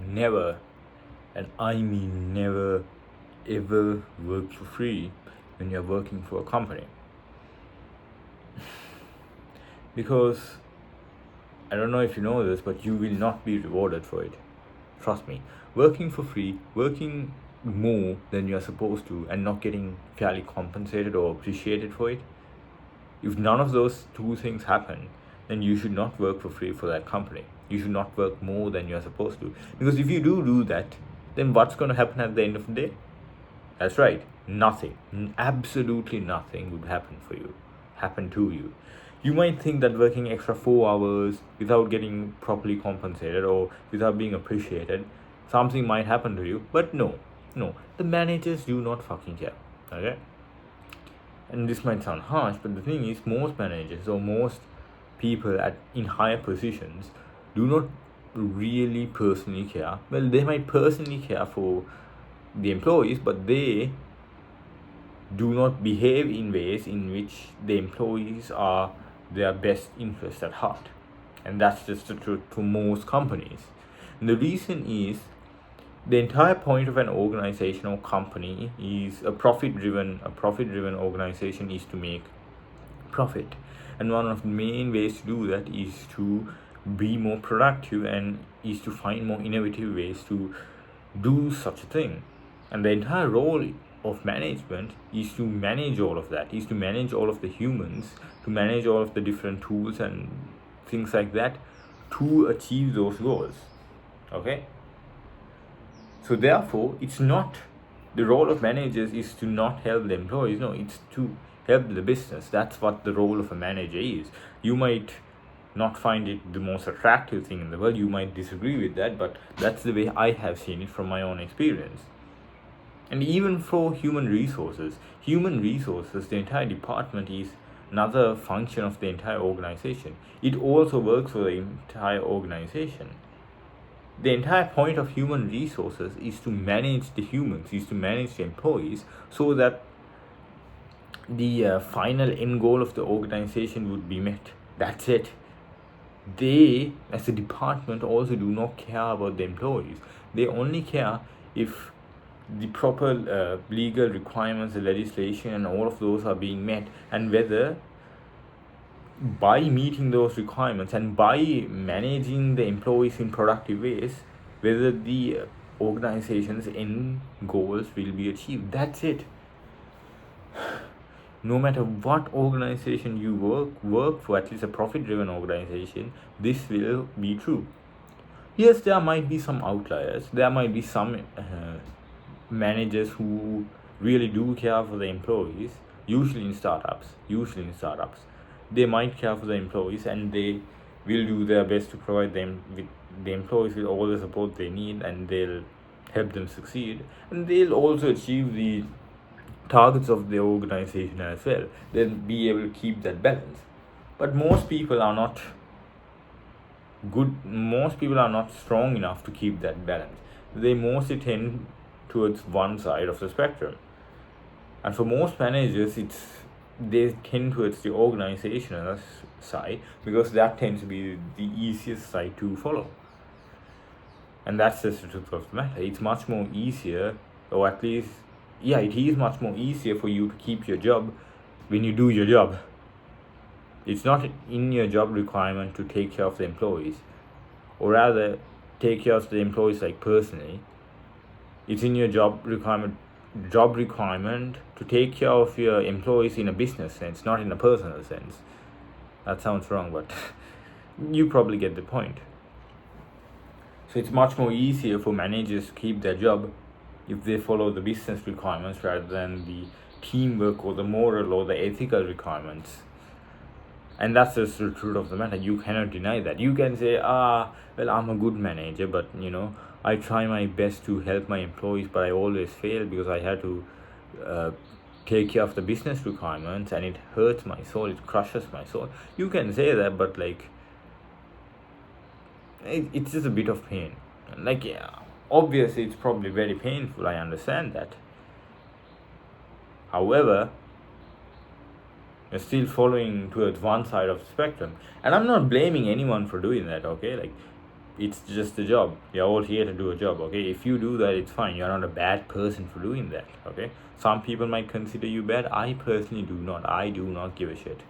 never, and I mean never, ever work for free when you're working for a company. Because I don't know if you know this, but you will not be rewarded for it. Trust me. Working for free, working more than you're supposed to, and not getting fairly compensated or appreciated for it, if none of those two things happen, then you should not work for free for that company. You should not work more than you're supposed to. Because if you do that, then what's going to happen at the end of the day? That's right, nothing. Absolutely nothing would happen to you. You might think that working extra 4 hours without getting properly compensated or without being appreciated, something might happen to you. But no, the managers do not fucking care. Okay? And this might sound harsh, but the thing is, most managers or most people in higher positions do not really personally care. Well, they might personally care for the employees, but they do not behave in ways in which the employees are their best interest at heart. And that's just the truth for most companies. And the reason is, the entire point of an organization or company is a profit driven organization is to make profit. And one of the main ways to do that is to be more productive and is to find more innovative ways to do such a thing. And the entire role of management is to manage all of that, is to manage all of the humans, to manage all of the different tools and things like that to achieve those goals. Okay? So therefore, it's not the role of managers is to not help the employees. No, it's to help the business. That's what the role of a manager is. You might not find it the most attractive thing in the world. You might disagree with that, but that's the way I have seen it from my own experience. And even for human resources, the entire department is another function of the entire organization. It also works for the entire organization. The entire point of human resources is to manage the humans, is to manage the employees, so that the final end goal of the organization would be met. That's it. They, as a department, also do not care about the employees. They only care if the proper legal requirements, the legislation, and all of those are being met, and whether by meeting those requirements and by managing the employees in productive ways, whether the organization's end goals will be achieved. That's it. No matter what organization you work for, at least a profit-driven organization, this will be true. Yes, there might be some outliers. There might be some managers who really do care for the employees. Usually in startups, they might care for the employees, and they will do their best to provide them with the employees with all the support they need, and they'll help them succeed, and they'll also achieve the targets of the organization as well. They'll be able to keep that balance. But most people are not strong enough to keep that balance. They mostly tend towards one side of the spectrum. And for most managers, they tend towards the organizational side, because that tends to be the easiest side to follow. And that's just the truth of the matter. It's much more easier, or at least, it is much more easier for you to keep your job when you do your job. It's not in your job requirement to take care of the employees, or rather take care of the employees like personally. It's in your job requirement to take care of your employees in a business sense, not in a personal sense. That sounds wrong, but you probably get the point. So it's much more easier for managers to keep their job if they follow the business requirements rather than the teamwork or the moral or the ethical requirements. And that's just the truth of the matter. You cannot deny that. You can say, well, I'm a good manager, but I try my best to help my employees, but I always fail because I have to take care of the business requirements, and it hurts my soul, it crushes my soul. You can say that, but it's just a bit of pain. Obviously it's probably very painful, I understand that. However, you're still following towards one side of the spectrum, and I'm not blaming anyone for doing that. Okay, it's just a job. You're all here to do a job, okay? If you do that, it's fine. You're not a bad person for doing that, okay? Some people might consider you bad. I personally do not. I do not give a shit,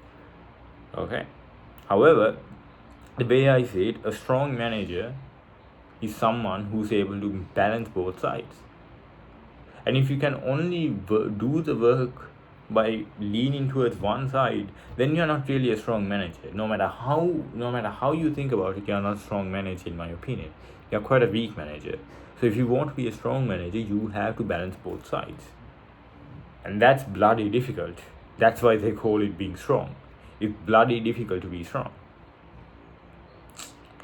okay? However, the way I see it, a strong manager is someone who's able to balance both sides. And if you can only do the work by leaning towards one side, then you're not really a strong manager. No matter how you think about it, you're not a strong manager in my opinion. You're quite a weak manager. So if you want to be a strong manager, you have to balance both sides. And that's bloody difficult. That's why they call it being strong. It's bloody difficult to be strong.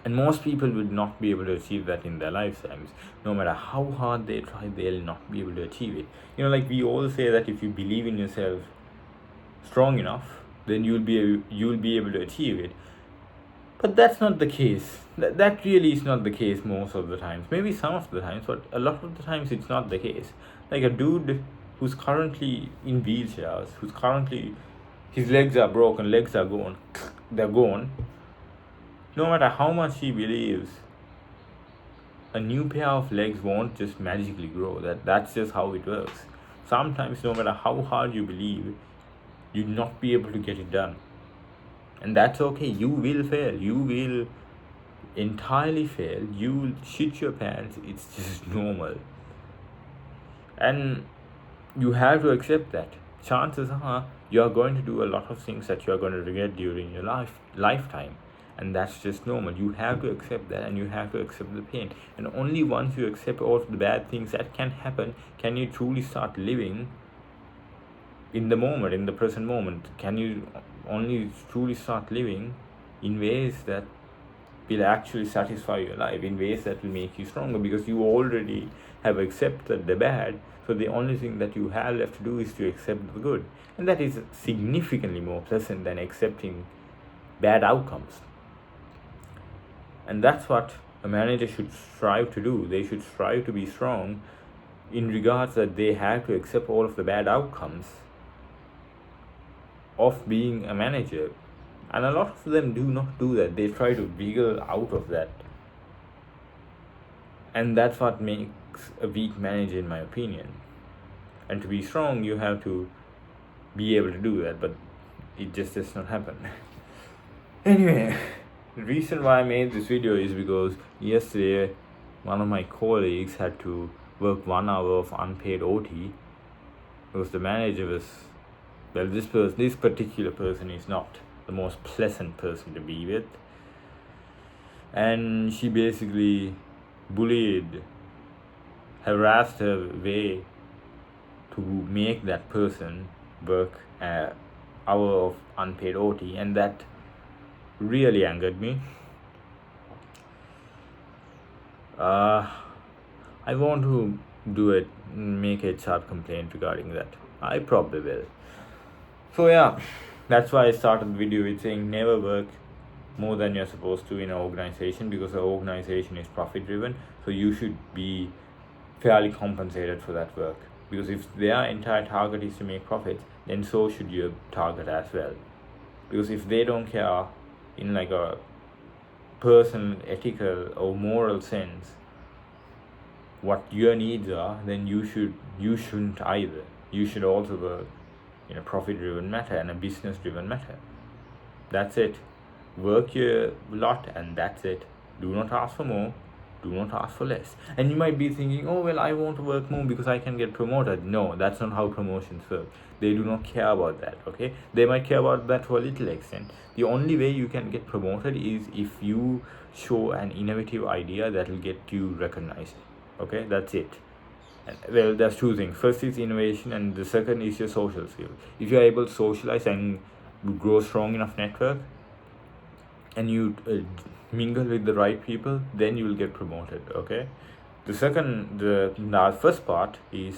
And most people would not be able to achieve that in their lifetimes. No matter how hard they try, they'll not be able to achieve it. Like we all say that if you believe in yourself strong enough, then you'll be able to achieve it. But that's not the case. That really is not the case most of the times. Maybe some of the times, but a lot of the times it's not the case. Like a dude who's currently in wheelchairs, his legs are broken, legs are gone, they're gone. No matter how much he believes, a new pair of legs won't just magically grow. That's just how it works. Sometimes, no matter how hard you believe, you'll not be able to get it done. And that's okay. You will fail. You will entirely fail. You will shit your pants. It's just normal. And you have to accept that. Chances are you are going to do a lot of things that you are going to regret during your lifetime. And that's just normal. You have to accept that, and you have to accept the pain. And only once you accept all of the bad things that can happen, can you truly start living in the moment, in the present moment. Can you only truly start living in ways that will actually satisfy your life, in ways that will make you stronger, because you already have accepted the bad. So the only thing that you have left to do is to accept the good. And that is significantly more pleasant than accepting bad outcomes. And that's what a manager should strive to do. They should strive to be strong in regards that they have to accept all of the bad outcomes of being a manager. And a lot of them do not do that. They try to wiggle out of that. And that's what makes a weak manager, in my opinion. And to be strong, you have to be able to do that, but it just does not happen. Anyway, the reason why I made this video is because yesterday one of my colleagues had to work 1 hour of unpaid OT because the manager was, well, this particular person is not the most pleasant person to be with, and she basically bullied, harassed her way to make that person work an hour of unpaid OT, and that really angered me. I want to make a sharp complaint regarding that. I probably will. So yeah, that's why I started the video with saying never work more than you're supposed to in an organization, because the organization is profit driven. So you should be fairly compensated for that work, because if their entire target is to make profits, then so should your target as well. Because if they don't care in like a personal, ethical or moral sense what your needs are, then you shouldn't either. You should also work in a profit driven matter and a business driven matter. That's it. Work your lot and that's it. Do not ask for more, do not ask for less. And you might be thinking, oh well, I want to work more because I can get promoted. No, that's not how promotions work. They do not care about that, okay? They might care about that to a little extent. The only way you can get promoted is if you show an innovative idea that will get you recognized, okay? That's it. And, well, there's two things. First is innovation, and the second is your social skill. If you are able to socialize and grow strong enough network, and you mingle with the right people, then you will get promoted, okay? The first part is,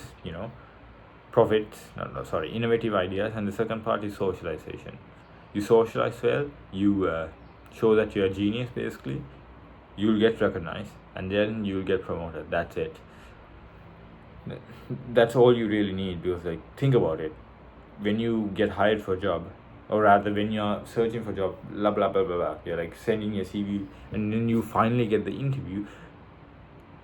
innovative ideas, and the second part is socialization. You socialize well, you show that you're a genius, basically, you'll get recognized, and then you'll get promoted. That's it. That's all you really need, because think about it. When you get hired for a job, or rather when you're searching for job, blah blah blah blah blah, you're like sending your CV, and then you finally get the interview.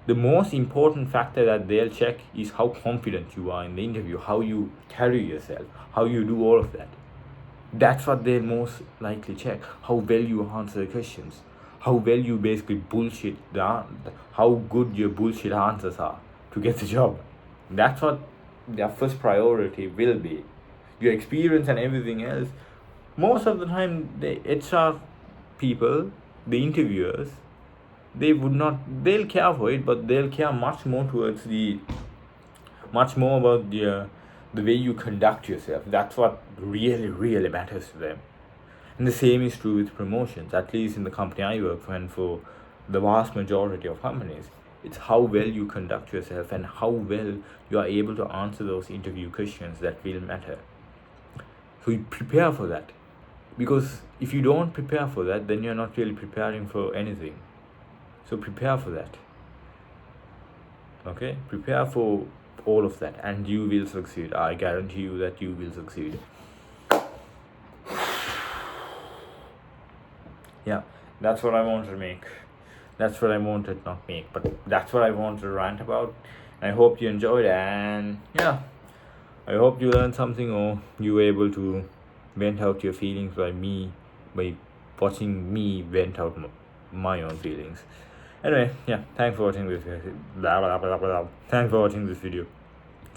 The most important factor that they'll check is how confident you are in the interview, how you carry yourself, how you do all of that. That's what they'll most likely check. How well you answer the questions, how well you basically bullshit how good your bullshit answers are to get the job. That's what their first priority will be. Your experience and everything else, most of the time the HR people, the interviewers, they'll care for it, but they'll care much more towards much more about the way you conduct yourself. That's what really matters to them. And the same is true with promotions, at least in the company I work for, and for the vast majority of companies. It's how well you conduct yourself and how well you are able to answer those interview questions that will matter. So you prepare for that. Because if you don't prepare for that, then you're not really preparing for anything. So prepare for that. Okay? Prepare for all of that, and you will succeed. I guarantee you that you will succeed. Yeah, that's what I wanted to make. That's what I wanted not make, but that's what I wanted to rant about. I hope you enjoyed, and yeah, I hope you learned something, or you were able to vent out your feelings by watching me vent out my own feelings. Anyway, yeah, thanks for watching this. Blah, blah, blah, blah, blah. Thanks for watching this video.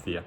See ya.